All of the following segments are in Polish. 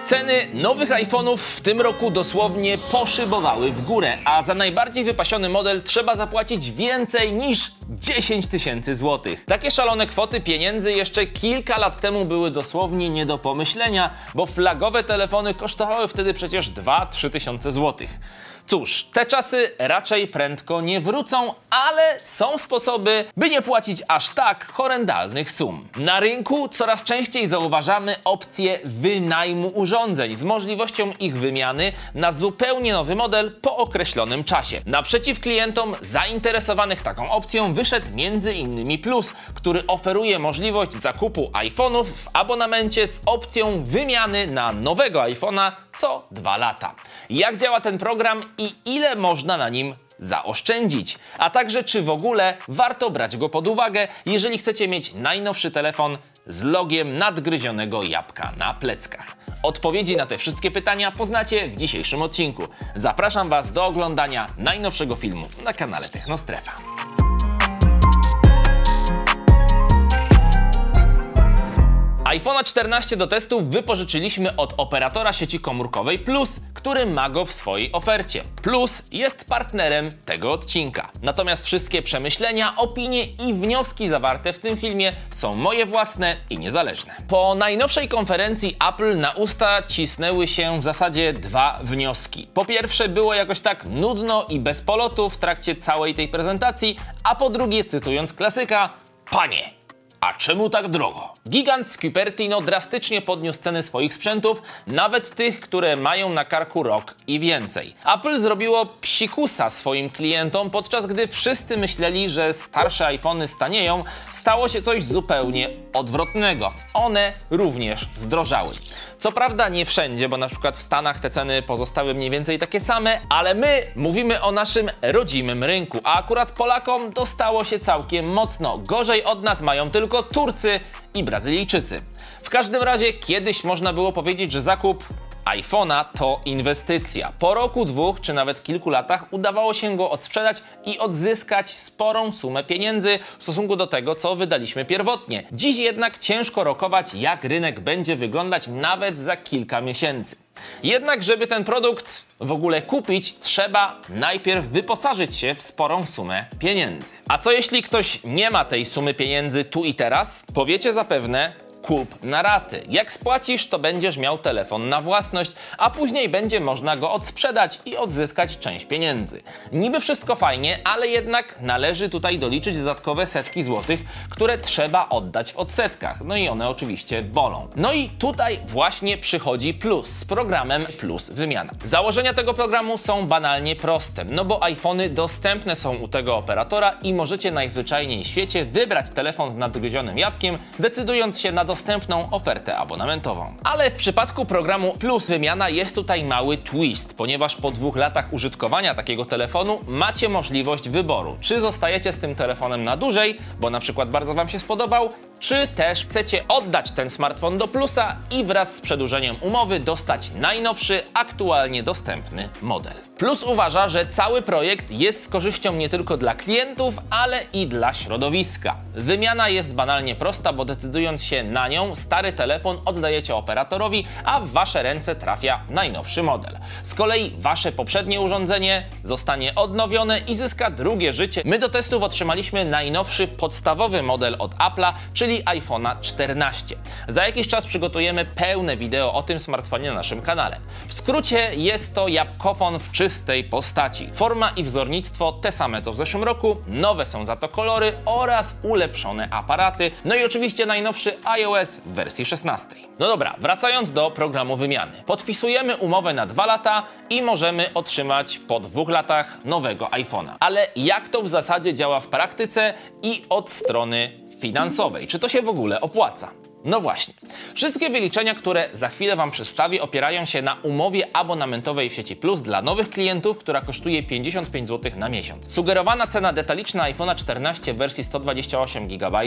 Ceny nowych iPhone'ów w tym roku dosłownie poszybowały w górę, a za najbardziej wypasiony model trzeba zapłacić więcej niż 10 000 złotych. Takie szalone kwoty pieniędzy jeszcze kilka lat temu były dosłownie nie do pomyślenia, bo flagowe telefony kosztowały wtedy przecież 2-3 tysiące złotych. Cóż, te czasy raczej prędko nie wrócą, ale są sposoby, by nie płacić aż tak horrendalnych sum. Na rynku coraz częściej zauważamy opcję wynajmu urządzeń z możliwością ich wymiany na zupełnie nowy model po określonym czasie. Naprzeciw klientom zainteresowanych taką opcją wyszedł m.in. Plus, który oferuje możliwość zakupu iPhone'ów w abonamencie z opcją wymiany na nowego iPhone'a co 2 lata. Jak działa ten program i ile można na nim zaoszczędzić, a także czy w ogóle warto brać go pod uwagę, jeżeli chcecie mieć najnowszy telefon z logiem nadgryzionego jabłka na pleckach. Odpowiedzi na te wszystkie pytania poznacie w dzisiejszym odcinku. Zapraszam Was do oglądania najnowszego filmu na kanale Technostrefa. iPhone'a 14 do testów wypożyczyliśmy od operatora sieci komórkowej Plus, który ma go w swojej ofercie. Plus jest partnerem tego odcinka. Natomiast wszystkie przemyślenia, opinie i wnioski zawarte w tym filmie są moje własne i niezależne. Po najnowszej konferencji Apple na usta cisnęły się w zasadzie 2 wnioski. Po pierwsze, było jakoś tak nudno i bez polotu w trakcie całej tej prezentacji, a po drugie, cytując klasyka, panie, a czemu tak drogo? Gigant z Cupertino drastycznie podniósł ceny swoich sprzętów, nawet tych, które mają na karku rok i więcej. Apple zrobiło psikusa swoim klientom, podczas gdy wszyscy myśleli, że starsze iPhony stanieją, stało się coś zupełnie odwrotnego. One również zdrożały. Co prawda nie wszędzie, bo na przykład w Stanach te ceny pozostały mniej więcej takie same, ale my mówimy o naszym rodzimym rynku, a akurat Polakom dostało się całkiem mocno. Gorzej od nas mają tylko Turcy i Brazylijczycy. W każdym razie kiedyś można było powiedzieć, że zakup iPhone'a to inwestycja. Po roku, 2 czy nawet kilku latach udawało się go odsprzedać i odzyskać sporą sumę pieniędzy w stosunku do tego, co wydaliśmy pierwotnie. Dziś jednak ciężko rokować, jak rynek będzie wyglądać nawet za kilka miesięcy. Jednak, żeby ten produkt w ogóle kupić, trzeba najpierw wyposażyć się w sporą sumę pieniędzy. A co jeśli ktoś nie ma tej sumy pieniędzy tu i teraz? Powiecie zapewne, kup na raty. Jak spłacisz, to będziesz miał telefon na własność, a później będzie można go odsprzedać i odzyskać część pieniędzy. Niby wszystko fajnie, ale jednak należy tutaj doliczyć dodatkowe setki złotych, które trzeba oddać w odsetkach. No i one oczywiście bolą. No i tutaj właśnie przychodzi Plus z programem Plus Wymiana. Założenia tego programu są banalnie proste, no bo iPhony dostępne są u tego operatora i możecie najzwyczajniej w świecie wybrać telefon z nadgryzionym jabłkiem, decydując się na dostępną ofertę abonamentową. Ale w przypadku programu Plus Wymiana jest tutaj mały twist, ponieważ po 2 latach użytkowania takiego telefonu macie możliwość wyboru, czy zostajecie z tym telefonem na dłużej, bo na przykład bardzo Wam się spodobał, czy też chcecie oddać ten smartfon do Plusa i wraz z przedłużeniem umowy dostać najnowszy, aktualnie dostępny model. Plus uważa, że cały projekt jest z korzyścią nie tylko dla klientów, ale i dla środowiska. Wymiana jest banalnie prosta, bo decydując się na nią, stary telefon oddajecie operatorowi, a w Wasze ręce trafia najnowszy model. Z kolei Wasze poprzednie urządzenie zostanie odnowione i zyska drugie życie. My do testów otrzymaliśmy najnowszy podstawowy model od Apple'a, czyli iPhone'a 14. Za jakiś czas przygotujemy pełne wideo o tym smartfonie na naszym kanale. W skrócie jest to jabłkofon w czystej postaci. Forma i wzornictwo te same co w zeszłym roku, nowe są za to kolory oraz ulepszone aparaty, no i oczywiście najnowszy iOS w wersji 16. No dobra, wracając do programu wymiany. Podpisujemy umowę na 2 lata i możemy otrzymać po 2 latach nowego iPhone'a. Ale jak to w zasadzie działa w praktyce i od strony finansowej? Czy to się w ogóle opłaca? No właśnie. Wszystkie wyliczenia, które za chwilę Wam przedstawię, opierają się na umowie abonamentowej w sieci Plus dla nowych klientów, która kosztuje 55 zł na miesiąc. Sugerowana cena detaliczna iPhone'a 14 w wersji 128 GB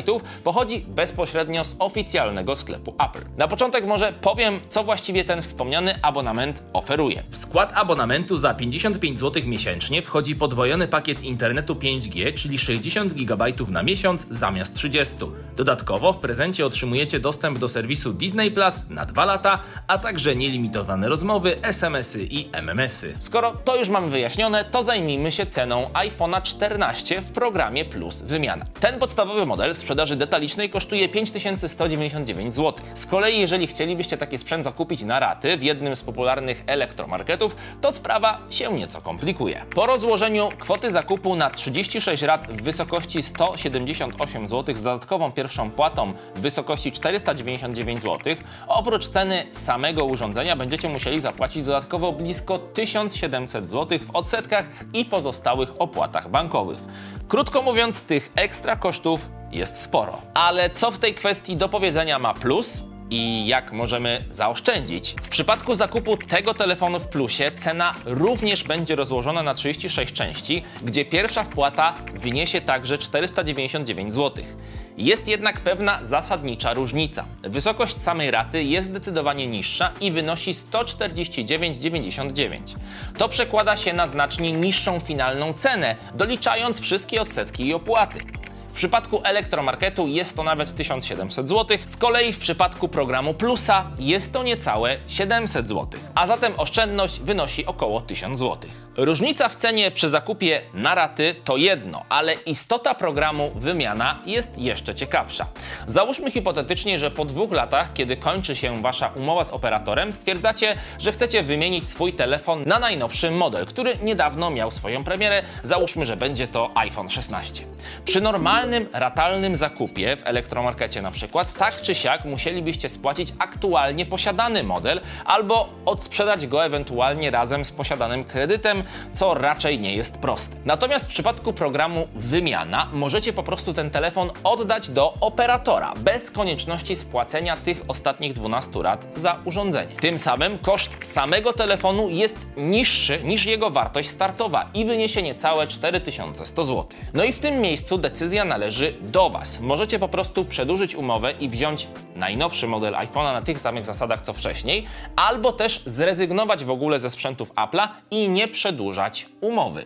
pochodzi bezpośrednio z oficjalnego sklepu Apple. Na początek może powiem, co właściwie ten wspomniany abonament oferuje. W skład abonamentu za 55 zł miesięcznie wchodzi podwojony pakiet internetu 5G, czyli 60 GB na miesiąc zamiast 30. Dodatkowo w prezencie otrzymujecie dostęp do serwisu Disney Plus na 2 lata, a także nielimitowane rozmowy, SMS-y i MMS-y. Skoro to już mamy wyjaśnione, to zajmijmy się ceną iPhone'a 14 w programie Plus Wymiana. Ten podstawowy model w sprzedaży detalicznej kosztuje 5199 zł. Z kolei jeżeli chcielibyście taki sprzęt zakupić na raty w jednym z popularnych elektromarketów, to sprawa się nieco komplikuje. Po rozłożeniu kwoty zakupu na 36 rat w wysokości 178 zł z dodatkową pierwszą płatą w wysokości 499 zł, oprócz ceny samego urządzenia będziecie musieli zapłacić dodatkowo blisko 1700 zł w odsetkach i pozostałych opłatach bankowych. Krótko mówiąc, tych ekstra kosztów jest sporo. Ale co w tej kwestii do powiedzenia ma Plus i jak możemy zaoszczędzić? W przypadku zakupu tego telefonu w Plusie cena również będzie rozłożona na 36 części, gdzie pierwsza wpłata wyniesie także 499 zł. Jest jednak pewna zasadnicza różnica. Wysokość samej raty jest zdecydowanie niższa i wynosi 149,99. To przekłada się na znacznie niższą finalną cenę, doliczając wszystkie odsetki i opłaty. W przypadku elektromarketu jest to nawet 1700 zł, z kolei w przypadku programu Plusa jest to niecałe 700 zł, a zatem oszczędność wynosi około 1000 zł. Różnica w cenie przy zakupie na raty to jedno, ale istota programu Wymiana jest jeszcze ciekawsza. Załóżmy hipotetycznie, że po 2 latach, kiedy kończy się wasza umowa z operatorem, stwierdzacie, że chcecie wymienić swój telefon na najnowszy model, który niedawno miał swoją premierę. Załóżmy, że będzie to iPhone 16. Przy normalnym, ratalnym zakupie w elektromarkecie na przykład, tak czy siak musielibyście spłacić aktualnie posiadany model albo odsprzedać go ewentualnie razem z posiadanym kredytem, co raczej nie jest proste. Natomiast w przypadku programu Wymiana możecie po prostu ten telefon oddać do operatora bez konieczności spłacenia tych ostatnich 12 rat za urządzenie. Tym samym koszt samego telefonu jest niższy niż jego wartość startowa i wyniesie niecałe 4100 zł. No i w tym miejscu decyzja należy do Was. Możecie po prostu przedłużyć umowę i wziąć najnowszy model iPhone'a na tych samych zasadach co wcześniej, albo też zrezygnować w ogóle ze sprzętów Apple'a i nie przedłużać umowy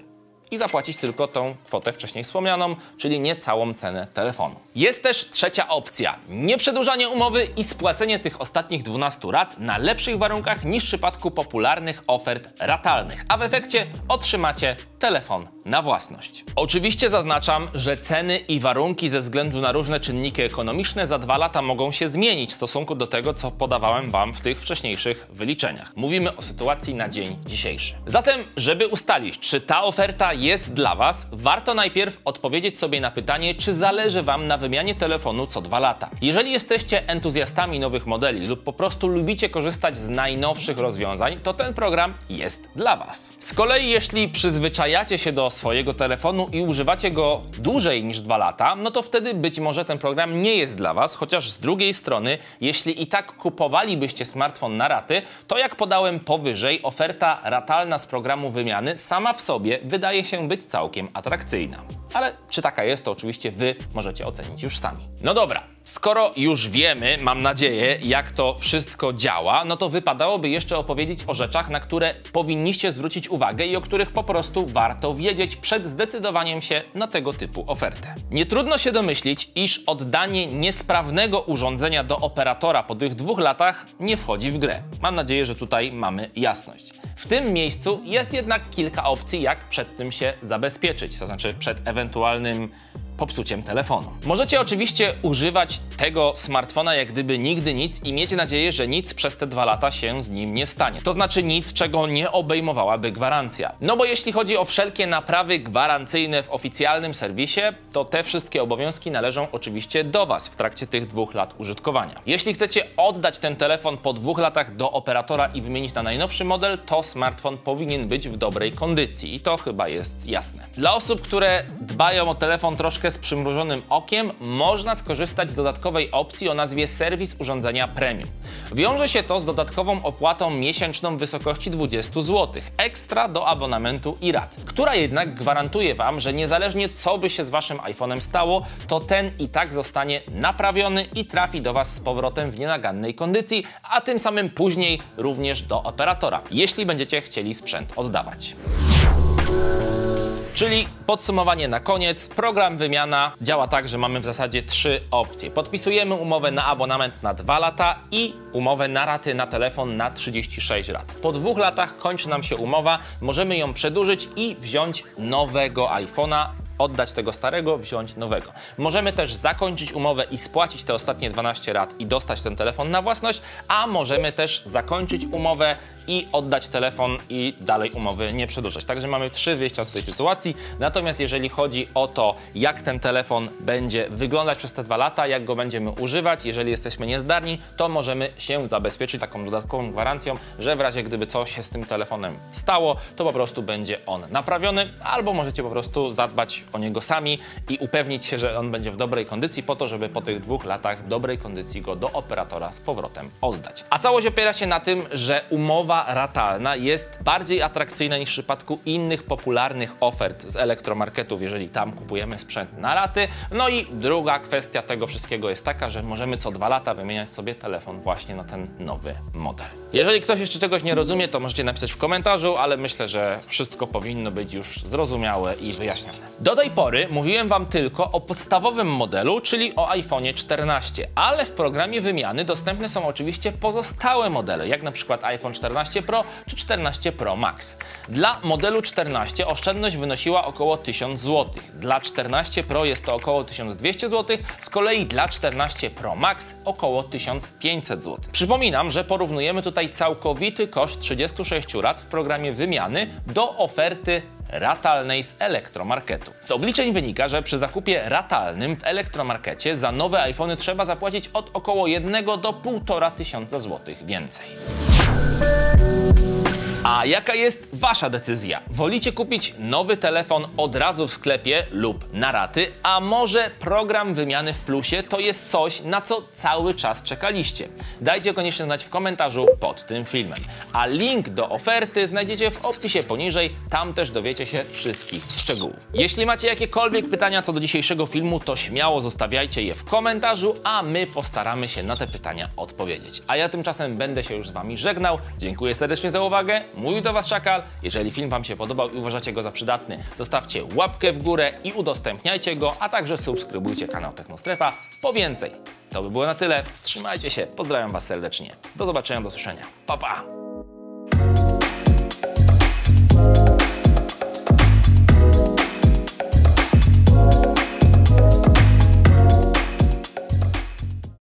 i zapłacić tylko tą kwotę wcześniej wspomnianą, czyli nie całą cenę telefonu. Jest też trzecia opcja. Nieprzedłużanie umowy i spłacenie tych ostatnich 12 rat na lepszych warunkach niż w przypadku popularnych ofert ratalnych, a w efekcie otrzymacie telefon na własność. Oczywiście zaznaczam, że ceny i warunki ze względu na różne czynniki ekonomiczne za 2 lata mogą się zmienić w stosunku do tego, co podawałem Wam w tych wcześniejszych wyliczeniach. Mówimy o sytuacji na dzień dzisiejszy. Zatem, żeby ustalić, czy ta oferta jest dla Was, warto najpierw odpowiedzieć sobie na pytanie, czy zależy Wam na wymianie telefonu co 2 lata. Jeżeli jesteście entuzjastami nowych modeli lub po prostu lubicie korzystać z najnowszych rozwiązań, to ten program jest dla Was. Z kolei jeśli przyzwyczajacie się do swojego telefonu i używacie go dłużej niż 2 lata, no to wtedy być może ten program nie jest dla Was, chociaż z drugiej strony, jeśli i tak kupowalibyście smartfon na raty, to jak podałem powyżej, oferta ratalna z programu Wymiany sama w sobie wydaje się być całkiem atrakcyjna. Ale czy taka jest, to oczywiście Wy możecie ocenić już sami. No dobra, skoro już wiemy, mam nadzieję, jak to wszystko działa, no to wypadałoby jeszcze opowiedzieć o rzeczach, na które powinniście zwrócić uwagę i o których po prostu warto wiedzieć przed zdecydowaniem się na tego typu ofertę. Nie trudno się domyślić, iż oddanie niesprawnego urządzenia do operatora po tych 2 latach nie wchodzi w grę. Mam nadzieję, że tutaj mamy jasność. W tym miejscu jest jednak kilka opcji, jak przed tym się zabezpieczyć, to znaczy przed ewentualnym popsuciem telefonu. Możecie oczywiście używać tego smartfona jak gdyby nigdy nic i mieć nadzieję, że nic przez te 2 lata się z nim nie stanie. To znaczy nic, czego nie obejmowałaby gwarancja. No bo jeśli chodzi o wszelkie naprawy gwarancyjne w oficjalnym serwisie, to te wszystkie obowiązki należą oczywiście do Was w trakcie tych 2 lat użytkowania. Jeśli chcecie oddać ten telefon po 2 latach do operatora i wymienić na najnowszy model, to smartfon powinien być w dobrej kondycji i to chyba jest jasne. Dla osób, które dbają o telefon troszkę z przymrużonym okiem, można skorzystać z dodatkowej opcji o nazwie serwis urządzenia premium. Wiąże się to z dodatkową opłatą miesięczną w wysokości 20 zł, ekstra do abonamentu i rat, która jednak gwarantuje Wam, że niezależnie co by się z Waszym iPhone'em stało, to ten i tak zostanie naprawiony i trafi do Was z powrotem w nienagannej kondycji, a tym samym później również do operatora, jeśli będziecie chcieli sprzęt oddawać. Czyli podsumowanie na koniec, program wymiana działa tak, że mamy w zasadzie 3 opcje. Podpisujemy umowę na abonament na 2 lata i umowę na raty na telefon na 36 lat. Po 2 latach kończy nam się umowa, możemy ją przedłużyć i wziąć nowego iPhone'a, oddać tego starego, wziąć nowego. Możemy też zakończyć umowę i spłacić te ostatnie 12 rat i dostać ten telefon na własność, a możemy też zakończyć umowę i oddać telefon i dalej umowy nie przedłużać. Także mamy 3 wyjścia z tej sytuacji. Natomiast jeżeli chodzi o to, jak ten telefon będzie wyglądać przez te 2 lata, jak go będziemy używać, jeżeli jesteśmy niezdarni, to możemy się zabezpieczyć taką dodatkową gwarancją, że w razie gdyby coś się z tym telefonem stało, to po prostu będzie on naprawiony, albo możecie po prostu zadbać o niego sami i upewnić się, że on będzie w dobrej kondycji po to, żeby po tych 2 latach w dobrej kondycji go do operatora z powrotem oddać. A całość opiera się na tym, że umowa ratalna jest bardziej atrakcyjna niż w przypadku innych popularnych ofert z elektromarketów, jeżeli tam kupujemy sprzęt na raty. No i druga kwestia tego wszystkiego jest taka, że możemy co 2 lata wymieniać sobie telefon właśnie na ten nowy model. Jeżeli ktoś jeszcze czegoś nie rozumie, to możecie napisać w komentarzu, ale myślę, że wszystko powinno być już zrozumiałe i wyjaśnione. Do tej pory mówiłem Wam tylko o podstawowym modelu, czyli o iPhone'ie 14, ale w programie wymiany dostępne są oczywiście pozostałe modele, jak na przykład iPhone 14 Pro czy 14 Pro Max. Dla modelu 14 oszczędność wynosiła około 1000 zł. Dla 14 Pro jest to około 1200 zł, z kolei dla 14 Pro Max około 1500 zł. Przypominam, że porównujemy tutaj całkowity koszt 36 rat w programie wymiany do oferty ratalnej z elektromarketu. Z obliczeń wynika, że przy zakupie ratalnym w elektromarkecie za nowe iPhony trzeba zapłacić od około 1 do 1500 zł więcej. A jaka jest Wasza decyzja? Wolicie kupić nowy telefon od razu w sklepie lub na raty, a może program wymiany w plusie to jest coś, na co cały czas czekaliście? Dajcie koniecznie znać w komentarzu pod tym filmem. A link do oferty znajdziecie w opisie poniżej, tam też dowiecie się wszystkich szczegółów. Jeśli macie jakiekolwiek pytania co do dzisiejszego filmu, to śmiało zostawiajcie je w komentarzu, a my postaramy się na te pytania odpowiedzieć. A ja tymczasem będę się już z Wami żegnał. Dziękuję serdecznie za uwagę. Mówił do Was Szakal. Jeżeli film Wam się podobał i uważacie go za przydatny, zostawcie łapkę w górę i udostępniajcie go, a także subskrybujcie kanał Technostrefa po więcej. To by było na tyle. Trzymajcie się. Pozdrawiam Was serdecznie. Do zobaczenia, do usłyszenia. Pa, pa!